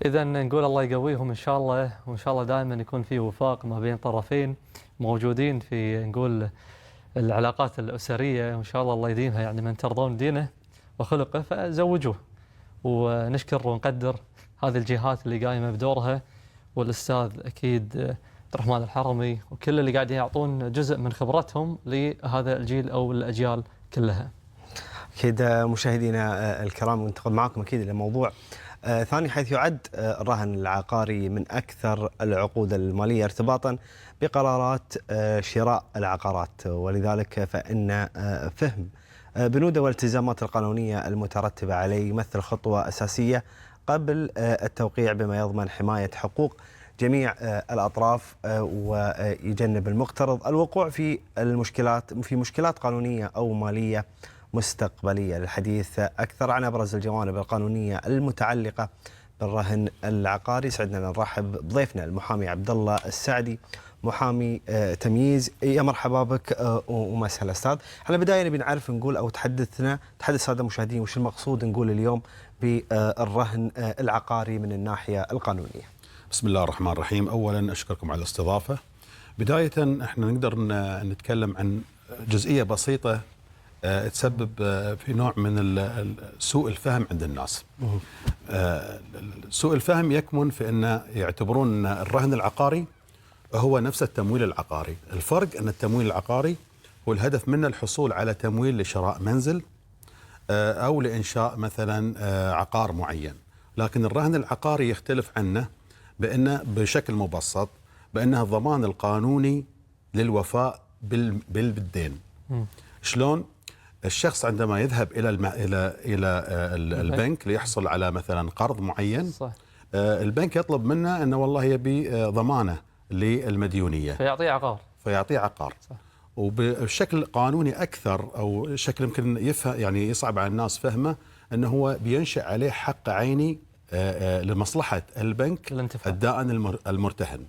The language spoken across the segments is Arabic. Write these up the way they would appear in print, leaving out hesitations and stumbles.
إذا نقول الله يقويهم إن شاء الله، وإن شاء الله دائما يكون في وفاق ما بين طرفين موجودين في نقول العلاقات الأسرية، وإن شاء الله الله يديمها، يعني من ترضون دينه وخلقه فزوجوه. ونشكر ونقدر هذه الجهات اللي قايمة بدورها، والأستاذ أكيد عبد الرحمن الحرمي وكل اللي قاعدين يعطون جزء من خبرتهم لهذا الجيل أو الأجيال كلها. أكيد مشاهدينا الكرام، ننتقل معكم أكيد إلى موضوع ثاني، حيث يعد الرهن العقاري من أكثر العقود المالية ارتباطا بقرارات شراء العقارات، ولذلك فإن فهم بنوده والالتزامات القانونية المترتبة عليه يمثل خطوة أساسية قبل التوقيع، بما يضمن حماية حقوق جميع الأطراف ويجنب المقترض الوقوع في مشكلات قانونية أو مالية مستقبلية. للحديث أكثر عن أبرز الجوانب القانونية المتعلقة بالرهن العقاري، سعدنا نرحب بضيفنا المحامي عبد الله السعدي، محامي تمييز. يا مرحبا بك ومسهلا أستاذ. على بداية نبي نعرف نقول أو تحدث السادة المشاهدين وش المقصود نقول اليوم بالرهن العقاري من الناحية القانونية. بسم الله الرحمن الرحيم. أولا أشكركم على الاستضافة. بداية احنا نقدر نتكلم عن جزئية بسيطة تسبب في نوع من سوء الفهم عند الناس. سوء الفهم يكمن في أن يعتبرون الرهن العقاري هو نفس التمويل العقاري. الفرق أن التمويل العقاري هو الهدف منه الحصول على تمويل لشراء منزل أو لإنشاء مثلا عقار معين، لكن الرهن العقاري يختلف عنه بأنه بشكل مبسط بأنه الضمان القانوني للوفاء بالدين. شلون؟ الشخص عندما يذهب الى البنك ليحصل على مثلا قرض معين، صح. البنك يطلب منه انه والله يبي ضمانه للمديونيه، فيعطيه عقار. صح. وبشكل قانوني اكثر، او شكل يمكن يفهم يعني يصعب على الناس فهمه، انه هو بينشئ عليه حق عيني لمصلحه البنك الدائن المرتهن.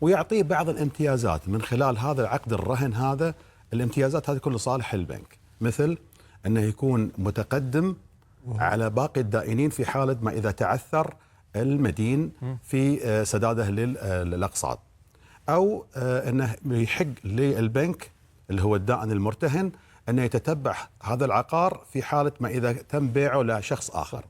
ويعطيه بعض الامتيازات من خلال هذا العقد الرهن. هذا الامتيازات هذه كلها صالح البنك، مثل أنه يكون متقدم على باقي الدائنين في حالة ما إذا تعثر المدين في سداده للأقساط، أو أنه يحق للبنك اللي هو الدائن المرتهن أنه يتتبع هذا العقار في حالة ما إذا تم بيعه لشخص آخر.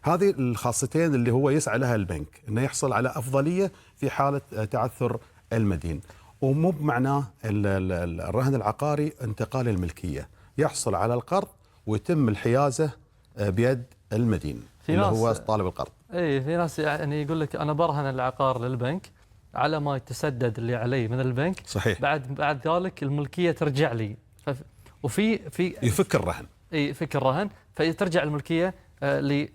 هذه الخاصتين اللي هو يسعى لها البنك، أنه يحصل على أفضلية في حالة تعثر المدين. ومو بمعناه الرهن العقاري انتقال الملكية، يحصل على القرض ويتم الحيازة بيد المدين اللي هو طالب القرض. اي في ناس يعني يقول لك انا برهن العقار للبنك على ما يتسدد اللي علي من البنك. صحيح. بعد ذلك الملكية ترجع لي، وفي يفك الرهن. اي يفك الرهن، فترجع الملكية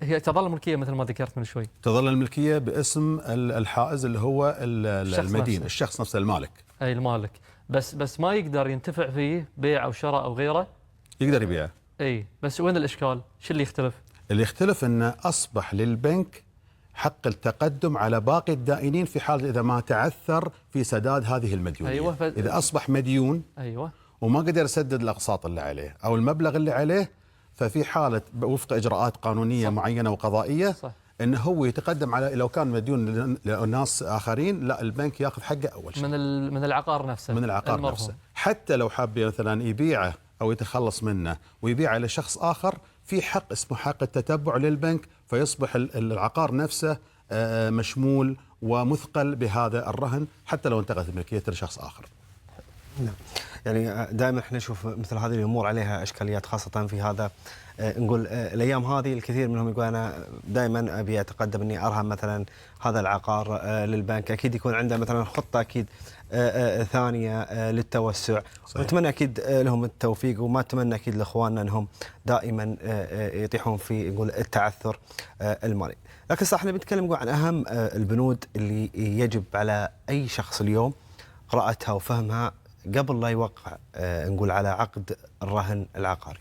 هي تظل الملكية مثل ما ذكرت من شوي، تظل الملكية باسم الحائز اللي هو المدين، الشخص نفسه المالك. اي المالك، بس ما يقدر ينتفع فيه بيع او شراء او غيره. يقدر يبيعه. اي بس وين الاشكال؟ شو اللي يختلف؟ اللي يختلف انه اصبح للبنك حق التقدم على باقي الدائنين في حال اذا ما تعثر في سداد هذه المديونية. أيوة اذا اصبح مديون، أيوة، وما قدر يسدد الاقساط اللي عليه او المبلغ اللي عليه، ففي حالة وفق اجراءات قانونية، صح، معينة وقضائية، صح، انه هو يتقدم على، لو كان مديون لناس اخرين، لا البنك ياخذ حقه اول شيء من العقار نفسه، من العقار نفسه. حتى لو حاب مثلا يبيعه او يتخلص منه ويبيعه لشخص اخر، في حق اسمه حق التتبع للبنك، فيصبح العقار نفسه مشمول ومثقل بهذا الرهن حتى لو انتقلت ملكيته لشخص اخر. نعم. يعني دائما احنا نشوف مثل هذه الامور عليها اشكاليات، خاصه في هذا نقول الايام هذه. الكثير منهم يقول انا دائما ابي اتقدم اني ارهن مثلا هذا العقار للبنك، اكيد يكون عنده مثلا خطه اكيد ثانيه للتوسع. ونتمنى اكيد لهم التوفيق، وما اتمنى اكيد لاخواننا انهم دائما يطيحون في نقول التعثر المالي. لكن صح احنا بنتكلم عن اهم البنود اللي يجب على اي شخص اليوم قراءتها وفهمها قبل لا يوقع نقول على عقد الرهن العقاري.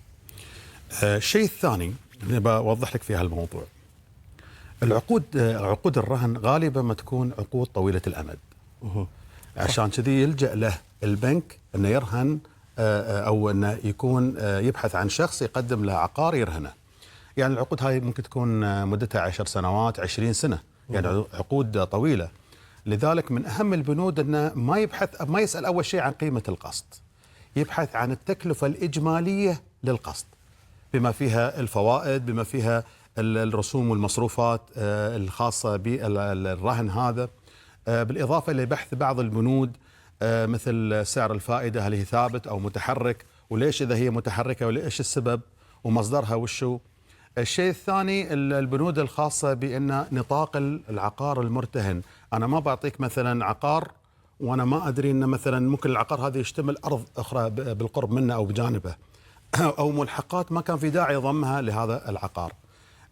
الشيء الثاني اللي بوضح لك في هالموضوع، عقود الرهن غالبا ما تكون عقود طويلة الأمد. عشان كذي يلجأ له البنك انه يرهن او انه يكون يبحث عن شخص يقدم له عقار يرهنه. يعني العقود هاي ممكن تكون مدتها 10 سنوات 20 سنة يعني عقود طويله. لذلك من اهم البنود انه ما يسال اول شيء عن قيمه القسط، يبحث عن التكلفه الاجماليه للقسط بما فيها الفوائد، بما فيها الرسوم والمصروفات الخاصه بالرهن هذا، بالاضافه لبحث بعض البنود مثل سعر الفائده، هل هي ثابت او متحرك، وليش اذا هي متحركه وليش السبب ومصدرها وشو. الشيء الثاني البنود الخاصه بان نطاق العقار المرتهن، انا ما بعطيك مثلا عقار وانا ما ادري ان مثلا ممكن العقار هذا يشتمل ارض اخرى بالقرب منه او بجانبه او ملحقات ما كان في داعي ضمها لهذا العقار.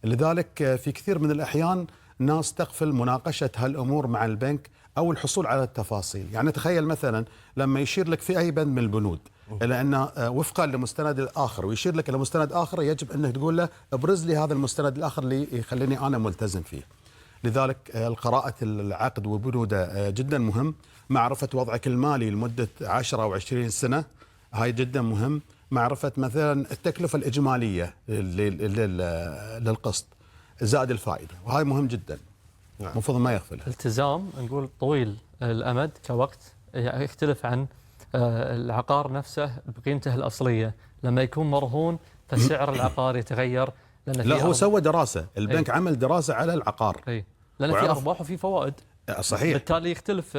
لذلك في كثير من الاحيان ناس تغفل مناقشه هالامور مع البنك او الحصول على التفاصيل. يعني تخيل مثلا لما يشير لك في اي بند من البنود الى انه وفقا لمستند الاخر ويشير لك الى مستند اخر، يجب انك تقول له ابرز لي هذا المستند الاخر اللي يخليني انا ملتزم فيه. لذلك قراءة العقد وبنوده جدا مهم. معرفة وضعك المالي لمدة 10 أو 20 سنة، هاي جدا مهم. معرفة مثلا التكلفة الإجمالية للقسط زائد الفائدة، وهاي مهم جدا المفروض ما يغفلها. التزام نقول طويل الأمد كوقت يختلف عن العقار نفسه بقيمته الأصلية. لما يكون مرهون فسعر العقار يتغير، لأن لا هو سوى دراسة، البنك عمل دراسة على العقار، لأن في أرباح وفي فوائد. صحيح. بالتالي يختلف،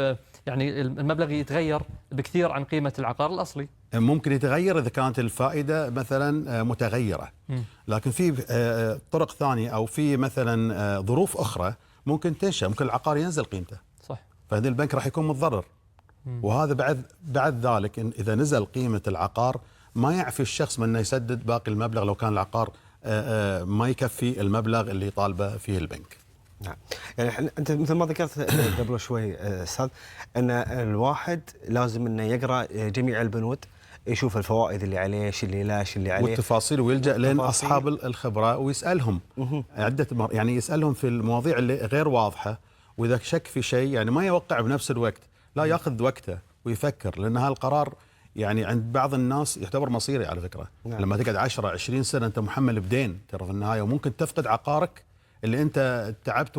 يعني المبلغ يتغير بكثير عن قيمة العقار الأصلي. ممكن يتغير إذا كانت الفائدة مثلا متغيرة، لكن في طرق ثانية أو في مثلا ظروف أخرى ممكن تنشأ، ممكن العقار ينزل قيمته، صح، فهذا البنك راح يكون متضرر. وهذا بعد ذلك إذا نزل قيمة العقار ما يعفي الشخص من أنه يسدد باقي المبلغ لو كان العقار ما يكفي المبلغ اللي طالبه فيه البنك. نعم، يعني انت مثل ما ذكرت قبل شوي استاذ ان الواحد لازم انه يقرا جميع البنود، يشوف الفوائد اللي عليه، ايش اللي لا، ايش اللي عليه، والتفاصيل، ويلجا لين اصحاب الخبره ويسالهم عده يعني يسالهم في المواضيع اللي غير واضحه، واذا شك في شيء يعني ما يوقع بنفس الوقت، لا ياخذ وقته ويفكر، لان هالقرار يعني عند بعض الناس يعتبر مصيري على فكره. نعم. لما تقعد 10 20 سنه انت محمل بدين ترى في النهايه، وممكن تفقد عقارك اللي انت تعبت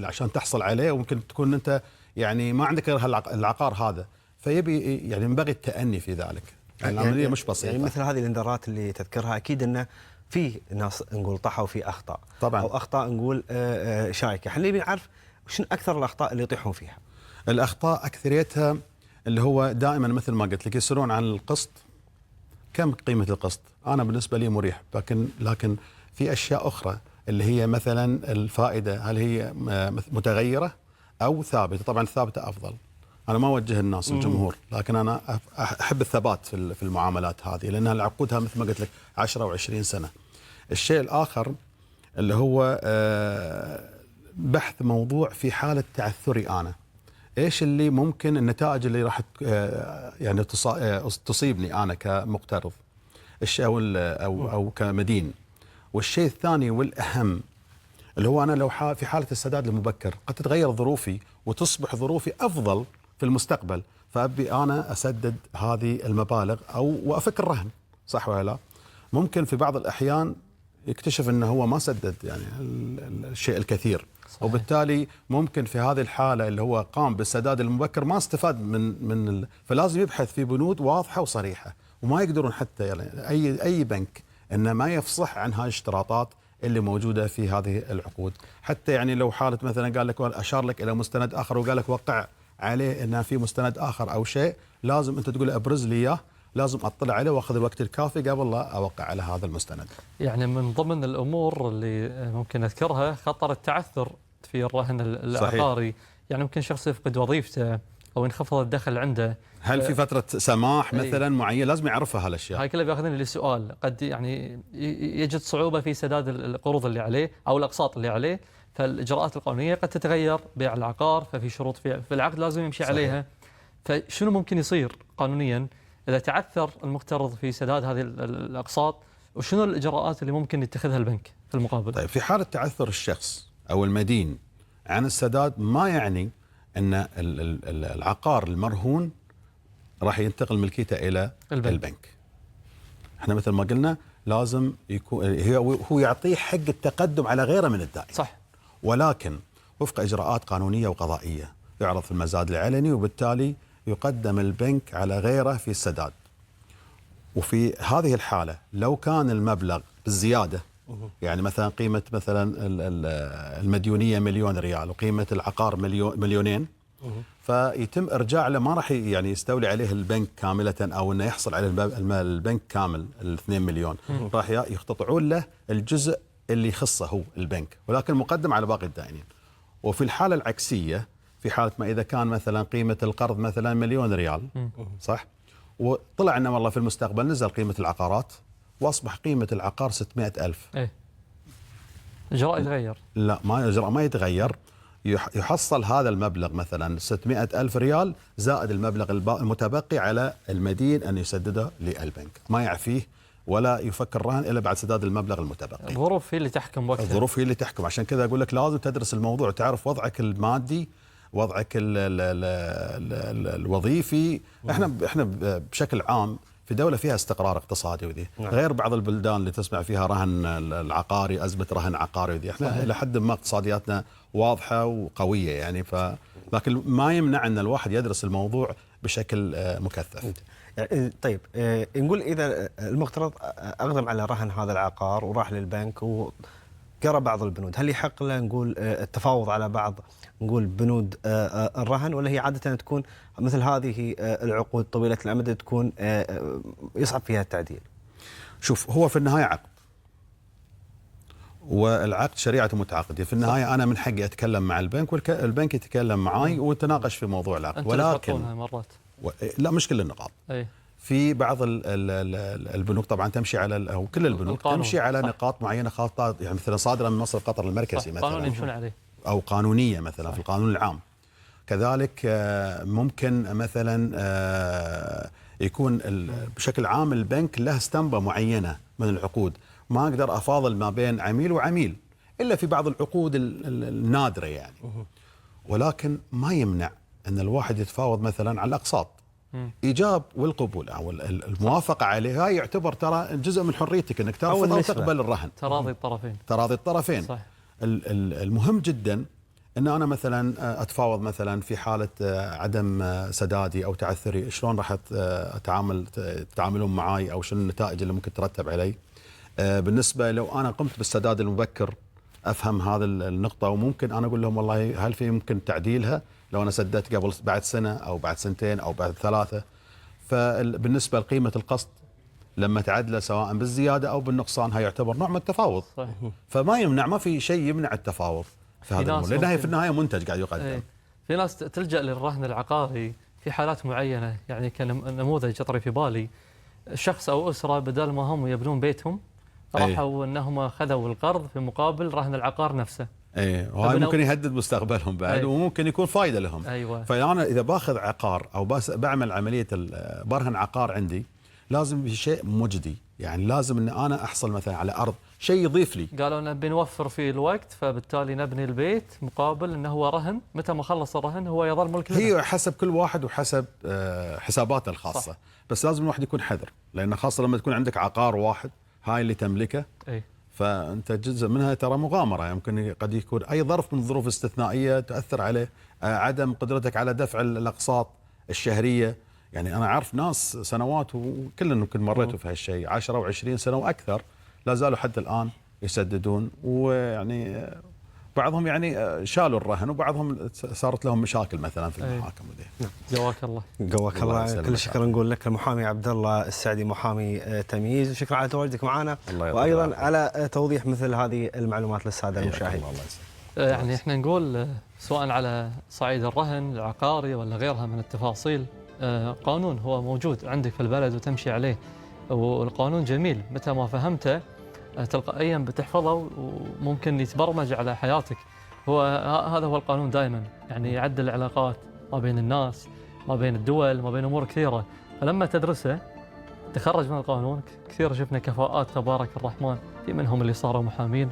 عشان تحصل عليه، وممكن تكون انت يعني ما عندك غير العقار هذا، فيبي يعني ينبغي التأني في ذلك. العمليه يعني مش بسيطه. يعني مثل هذه الانذارات اللي تذكرها اكيد انه في ناس نقول طاحوا في اخطاء طبعا، او اخطاء نقول شائكه. احنا نبي نعرف شنو اكثر الاخطاء اللي يطيحون فيها. الاخطاء اكثريتها اللي هو دائما مثل ما قلت لك يسالون عن القسط، كم قيمه القسط؟ انا بالنسبه لي مريح، لكن في اشياء اخرى اللي هي مثلا الفائده، هل هي متغيره او ثابته؟ طبعا الثابته افضل. انا ما اوجه الناس الجمهور، لكن انا احب الثبات في المعاملات هذه، لانها العقودها مثل ما قلت لك 10 و20 سنه. الشيء الاخر اللي هو بحث موضوع في حاله تعثري انا، ايش اللي ممكن النتائج اللي راح يعني تصيبني انا كمقترض او كمدين. والشيء الثاني والاهم اللي هو انا لو في حاله السداد المبكر قد تتغير ظروفي وتصبح ظروفي افضل في المستقبل، فابي انا اسدد هذه المبالغ وافك الرهن، صح ولا لا؟ ممكن في بعض الاحيان يكتشف انه هو ما سدد يعني الشيء الكثير، صحيح. وبالتالي ممكن في هذه الحاله اللي هو قام بالسداد المبكر ما استفاد فلازم يبحث في بنود واضحه وصريحه، وما يقدرون حتى يعني اي بنك انه ما يفصح عن هاي الاشتراطات اللي موجوده في هذه العقود. حتى يعني لو حاله مثلا قال لك اشار لك الى مستند اخر وقال لك وقع عليه انه في مستند اخر او شيء، لازم انت تقول ابرز لي اياه، لازم اطلع عليه واخذ الوقت الكافي قبل لا اوقع على هذا المستند. يعني من ضمن الامور اللي ممكن اذكرها خطر التعثر في الرهن العقاري. صحيح. يعني ممكن شخص يفقد وظيفته او ينخفض الدخل عنده. هل في فتره سماح مثلا معينه لازم يعرفها هالاشياء؟ هاي كلها بياخذني لسؤال، قد يعني يجد صعوبه في سداد القروض اللي عليه او الاقساط اللي عليه، فالاجراءات القانونيه قد تتغير، بيع العقار ففي شروط في العقد لازم يمشي. صحيح. عليها. فشنو ممكن يصير قانونيا اذا تعثر المقترض في سداد هذه الاقساط، وشنو الاجراءات اللي ممكن يتخذها البنك في المقابل؟ طيب في حاله تعثر الشخص او المدين عن السداد ما يعني ان العقار المرهون راح ينتقل ملكيته الى البنك. احنا مثل ما قلنا لازم يكون هو يعطيه حق التقدم على غيره من الدائن. صح. ولكن وفق إجراءات قانونية وقضائية، يعرض في المزاد العلني، وبالتالي يقدم البنك على غيره في السداد. وفي هذه الحالة لو كان المبلغ بالزيادة، يعني مثلا قيمة مثلا المديونية مليون ريال وقيمة العقار مليونين، فيتم إرجاع له، ما راح يعني يستولي عليه البنك كاملة أو أنه يحصل عليه البنك كامل 2 مليون، راح يقتطعون له الجزء اللي يخصه هو البنك، ولكن مقدم على باقي الدائنين. وفي الحالة العكسية، في حالة ما إذا كان مثلا قيمة القرض مثلا مليون ريال، صح، وطلع أنه والله في المستقبل نزل قيمة العقارات وأصبح قيمة العقار 600,000. إيه. إجراء يتغير؟ لا، ما إجراء ما يتغير. يحصل هذا المبلغ مثلا 600,000 ريال زائد المبلغ المتبقي على المدين أن يسدده للبنك، ما يعفيه ولا يفك الرهن إلا بعد سداد المبلغ المتبقي. الظروف هي اللي تحكم وقتها. الظروف هي اللي تحكم، عشان كذا أقول لك لازم تدرس الموضوع وتعرف وضعك المادي، وضعك الوظيفي. احنا بشكل عام في دولة فيها استقرار اقتصادي وذي، غير بعض البلدان اللي تسمع فيها رهن العقاري، أزمة رهن عقاري وذي. احنا إلى حد ما اقتصادياتنا واضحة وقوية يعني، لكن ما يمنع أن الواحد يدرس الموضوع بشكل مكثف. طيب، نقول إذا المقترض أقدم على رهن هذا العقار وراح للبنك وقرأ بعض البنود، هل يحق له نقول التفاوض على بعض نقول بنود الرهن، ولا هي عادة تكون مثل هذه العقود طويلة الأمد تكون يصعب فيها التعديل؟ شوف، هو في النهاية عقد، والعقد شريعة متعاقدة. في النهاية أنا من حقي أتكلم مع البنك والبنك يتكلم معي ونتناقش في موضوع العقد، ولكن مرات لا، مش كل النقاط. في بعض البنوك طبعا تمشي على، أو كل البنوك تمشي على نقاط معينة، خاطئة يعني مثلا صادرة من مصرف قطر المركزي مثلا، قانون يمشون عليه، أو قانونية مثلا في القانون العام. كذلك ممكن مثلا يكون بشكل عام البنك له اسطمبة معينة من العقود، ما أقدر أفاضل ما بين عميل وعميل إلا في بعض العقود النادرة يعني. ولكن ما يمنع أن الواحد يتفاوض مثلا على الأقساط، إيجاب والقبول أو الموافقة عليه، هاي يعتبر ترى جزء من حريتك أنك ترفض أو تقبل الرهن. تراضي الطرفين. صح. المهم جدا أن أنا مثلا أتفاوض مثلا في حالة عدم سدادي أو تعثري، شلون راح تتعاملون معاي، أو شنو النتائج اللي ممكن ترتب علي. بالنسبة لو أنا قمت بالسداد المبكر، أفهم هذا النقطة، وممكن أنا أقول لهم والله هل في ممكن تعديلها لو أنا سددت قبل بعد سنة أو بعد سنتين أو بعد 3. فبالنسبة لقيمة القسط لما تعدله سواء بالزيادة أو بالنقصان، هي يعتبر نوع من التفاوض. صحيح. فما يمنع، ما في شيء يمنع التفاوض في هذا الأمر، لأنها في النهاية منتج قاعد يقدم. في ناس تلجأ للرهن العقاري في حالات معينة، يعني كنموذج يطري في بالي، شخص أو أسرة بدل ما هم يبنون بيتهم راحوا أنهم خذوا القرض في مقابل رهن العقار نفسه. وهذا ممكن يهدد مستقبلهم بعد. وممكن يكون فائدة لهم. فأنا إذا باخذ عقار أو بعمل عملية برهن عقار عندي، لازم في شيء مجدي، يعني لازم أن أنا أحصل مثلا على أرض شيء يضيف لي. قالوا أن بنوفر فيه الوقت، فبالتالي نبني البيت مقابل أنه هو رهن، متى ما خلص الرهن هو يظل ملك لنا. هي حسب كل واحد وحسب حساباته الخاصة. صح. بس لازم الواحد يكون حذر، لأن خاصة لما تكون عندك عقار واحد هاي اللي تملكه، فأنت جزء منها ترى مغامرة، يمكن قد يكون أي ظرف من الظروف الاستثنائية تؤثر عليه، عدم قدرتك على دفع الأقساط الشهرية. يعني أنا أعرف ناس سنوات، وكلنا يمكن مريتوا في هالشيء 10 و20 سنة وأكثر، لا زالوا حتى الآن يسددون، ويعني بعضهم يعني شالوا الرهن، وبعضهم صارت لهم مشاكل مثلا في المحاكم. جواك الله. جواك الله. كل الشكر نقول لك المحامي عبد الله السعدي، محامي تمييز، وشكرا على تواجدك معنا، وايضا على توضيح مثل هذه المعلومات للساده المشاهدين. يعني احنا نقول سواء على صعيد الرهن العقاري ولا غيرها من التفاصيل، قانون هو موجود عندك في البلد وتمشي عليه، والقانون جميل متى ما فهمته تلقائيا بتحفظه وممكن يتبرمج على حياتك. هذا هو القانون دائما، يعني يعدل العلاقات ما بين الناس، ما بين الدول، ما بين امور كثيره. فلما تدرسه تخرج من القانون كثير شفنا كفاءات تبارك الرحمن، في منهم اللي صاروا محامين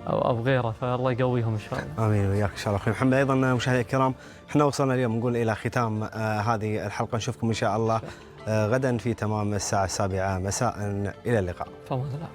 او غيره، فالله يقويهم ان شاء الله. امين وياك ان شاء الله اخوي محمد. ايضا مشاهدينا الكرام، احنا وصلنا اليوم نقول الى ختام هذه الحلقه، نشوفكم ان شاء الله غدا في تمام الساعه 7 مساء. الى اللقاء. فمان الله.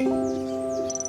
الله.